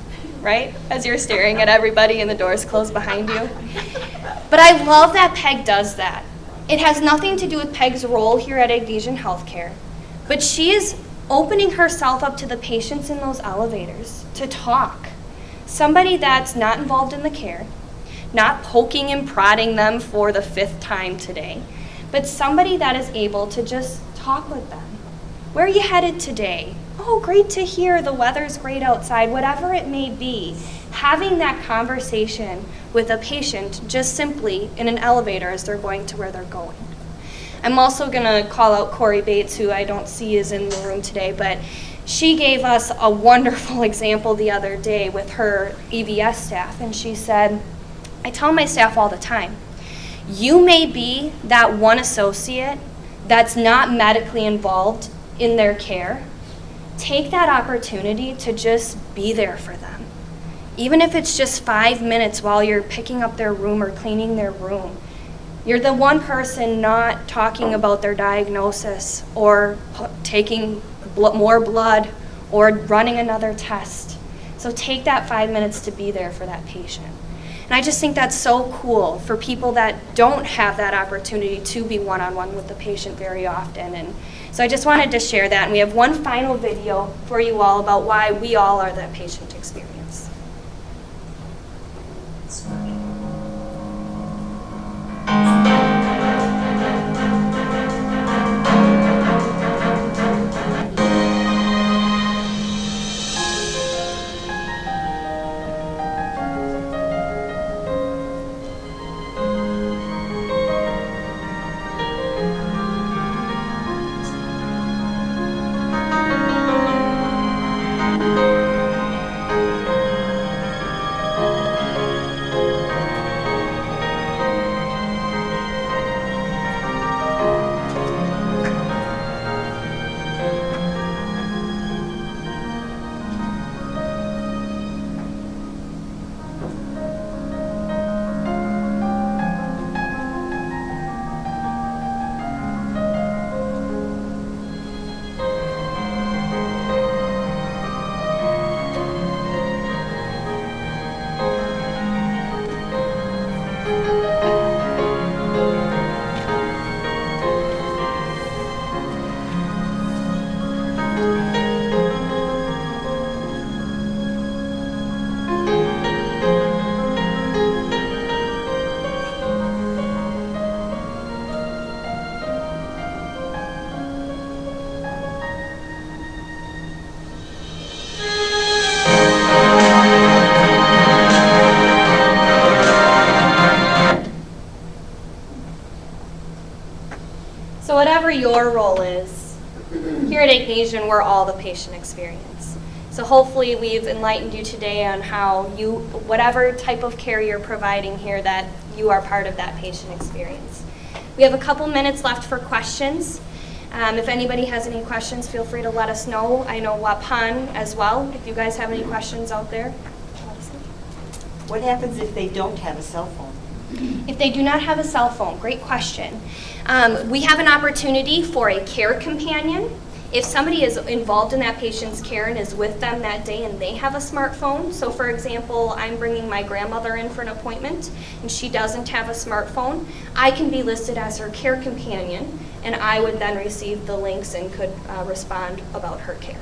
right? As you're staring at everybody and the doors close behind you. But I love that Peg does that. It has nothing to do with Peg's role here at Agnesian Healthcare, but she is opening herself up to the patients in those elevators to talk. Somebody that's not involved in the care, not poking and prodding them for the 5th time today, but somebody that is able to just talk with them. Where are you headed today? Oh, great to hear. The weather's great outside. Whatever it may be, having that conversation with a patient just simply in an elevator as they're going to where they're going. I'm also going to call out Corey Bates, who I don't see is in the room today, but she gave us a wonderful example the other day with her EVS staff, and she said, I tell my staff all the time, you may be that one associate that's not medically involved in their care. Take that opportunity to just be there for them. Even if it's just 5 minutes while you're picking up their room or cleaning their room. You're the one person not talking about their diagnosis or taking more blood or running another test. So take that 5 minutes to be there for that patient. And I just think that's so cool for people that don't have that opportunity to be one-on-one with the patient very often. And so I just wanted to share that. And we have one final video for you all about why we all are that patient experience. So whatever your role is, here at Agnesian, we're all the patient experience. So hopefully we've enlightened you today on how you, whatever type of care you're providing here, that you are part of that patient experience. We have a couple minutes left for questions. If anybody has any questions, feel free to let us know. I know Wapan as well, if you guys have any questions out there. What happens if they don't have a cell phone? If they do not have a cell phone, great question. We have an opportunity for a care companion. If somebody is involved in that patient's care and is with them that day and they have a smartphone, so for example, I'm bringing my grandmother in for an appointment and she doesn't have a smartphone, I can be listed as her care companion and I would then receive the links and could respond about her care.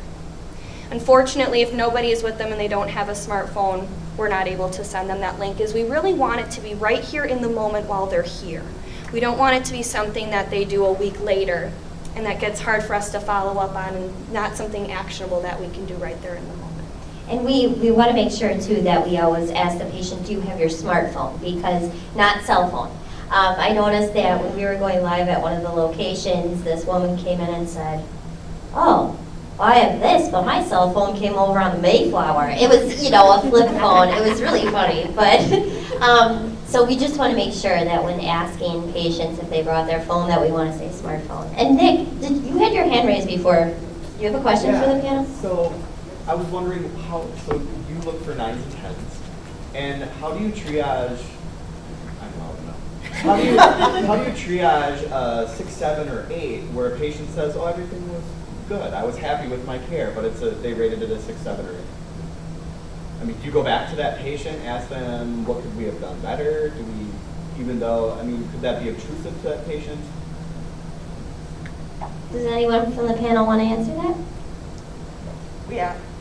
Unfortunately, if nobody is with them and they don't have a smartphone, we're not able to send them that link, as we really want it to be right here in the moment while they're here. We don't want it to be something that they do a week later and that gets hard for us to follow up on and not something actionable that we can do right there in the moment. And we want to make sure too that we always ask the patient, do you have your smartphone? Because, not cell phone. I noticed that when we were going live at one of the locations, this woman came in and said, "Oh, I have this, but my cell phone came over on the Mayflower." It was, you know, a flip phone. It was really funny, but so we just want to make sure that when asking patients if they brought their phone, that we want to say smartphone. And Nick, you had your hand raised before. Do you have a question for the panel? So I was wondering how, so you look for 9s and 10s, and how do you triage, I'm loud enough. How do you triage 6, 7, or 8 where a patient says, "Oh, everything was good. I was happy with my care," but they rated it a 6, 7, or 8. I mean, do you go back to that patient, ask them, what could we have done better? Do we, even though, I mean, could that be obtrusive to that patient? Does anyone from the panel want to answer that?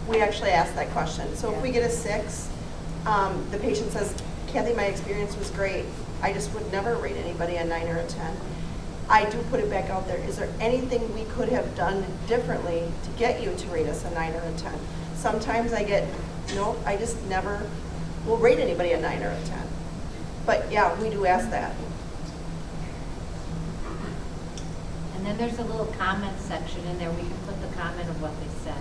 We actually asked that question. So if we get a 6, the patient says, "Kathy, my experience was great. I just would never rate anybody a 9 or a 10. I do put it back out there. Is there anything we could have done differently to get you to rate us a 9 or a 10? Sometimes I get, "No, I just never will rate anybody a 9 or a 10. But yeah, we do ask that. And then there's a little comment section in there. We can put the comment of what they said.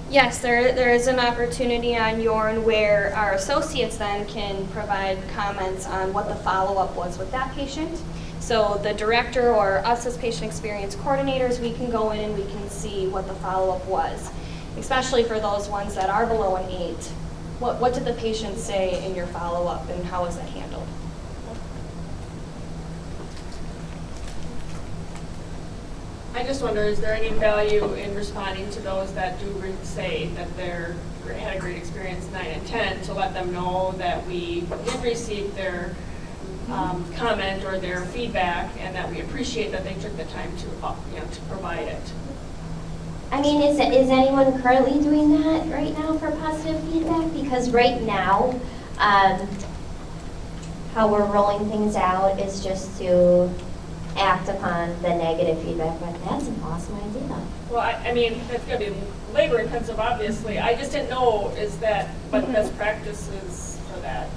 Yes, there is an opportunity on YORN where our associates then can provide comments on what the follow-up was with that patient. So the director or us as patient experience coordinators, we can go in and we can see what the follow-up was, especially for those ones that are below an 8. What did the patient say in your follow-up and how was that handled? I just wonder, is there any value in responding to those that do say that they had a great experience 9 and 10 to let them know that we did receive their comment or their feedback and that we appreciate that they took the time to provide it? I mean, is anyone currently doing that right now for positive feedback? Because right now, how we're rolling things out is just to act upon the negative feedback, but that's an awesome idea. Well, I mean, it's going to be labor intensive, obviously. I just didn't know, is that what best practices for that?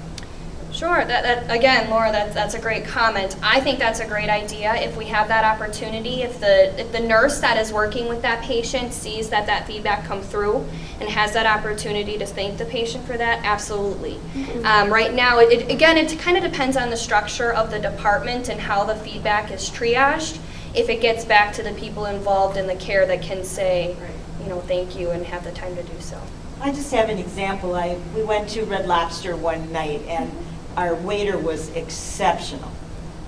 Sure. That again, Laura, that's a great comment. I think that's a great idea. If we have that opportunity, if the nurse that is working with that patient sees that feedback come through and has that opportunity to thank the patient for that, absolutely. Right now, it kind of depends on the structure of the department and how the feedback is triaged. If it gets back to the people involved in the care that can say, thank you and have the time to do so. I just have an example. We went to Red Lobster one night and our waiter was exceptional.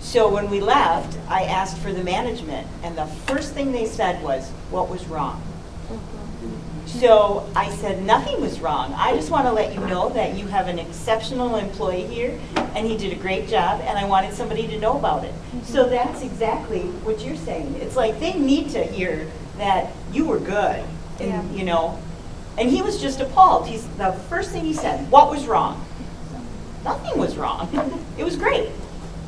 So when we left, I asked for the management and the first thing they said was, "What was wrong?" So I said, "Nothing was wrong. I just want to let you know that you have an exceptional employee here and he did a great job and I wanted somebody to know about it." So that's exactly what you're saying. It's like they need to hear that you were good, and and he was just appalled. The first thing he said, "What was wrong?" Nothing was wrong. It was great.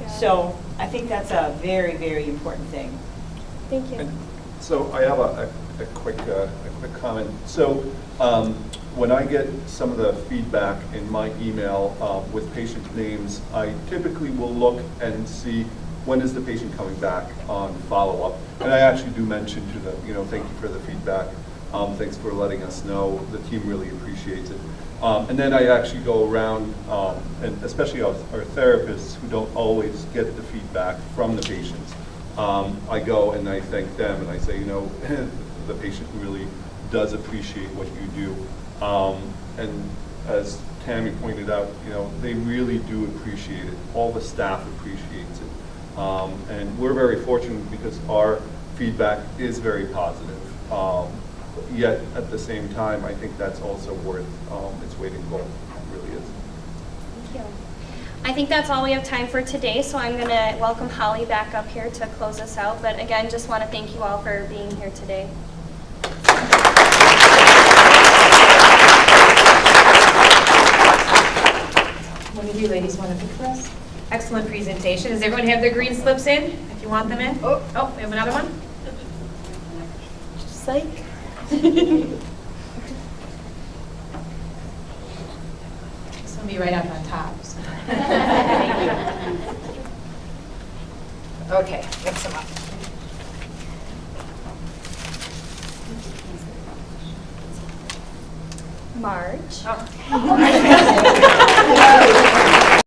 Yeah. So I think that's a very, very important thing. Thank you. And so I have a quick comment. So when I get some of the feedback in my email with patient names, I typically will look and see when is the patient coming back on follow-up. And I actually do mention to them, thank you for the feedback. Thanks for letting us know. The team really appreciates it. And then I actually go around, and especially our therapists who don't always get the feedback from the patients. I go and I thank them and I say, the patient really does appreciate what you do. And as Tammy pointed out, they really do appreciate it. All the staff appreciates it. And we're very fortunate because our feedback is very positive. Yet at the same time, I think that's also worth its weight in gold. It really is. Thank you. I think that's all we have time for today, so I'm going to welcome Holly back up here to close us out. But again, just want to thank you all for being here today. One of you ladies want to pick for us? Excellent presentation. Does everyone have their green slips in, if you want them in? Oh, we have another one. Psych. This will be right up on top. So. Thank you. Okay, mix them up. Marge. Oh.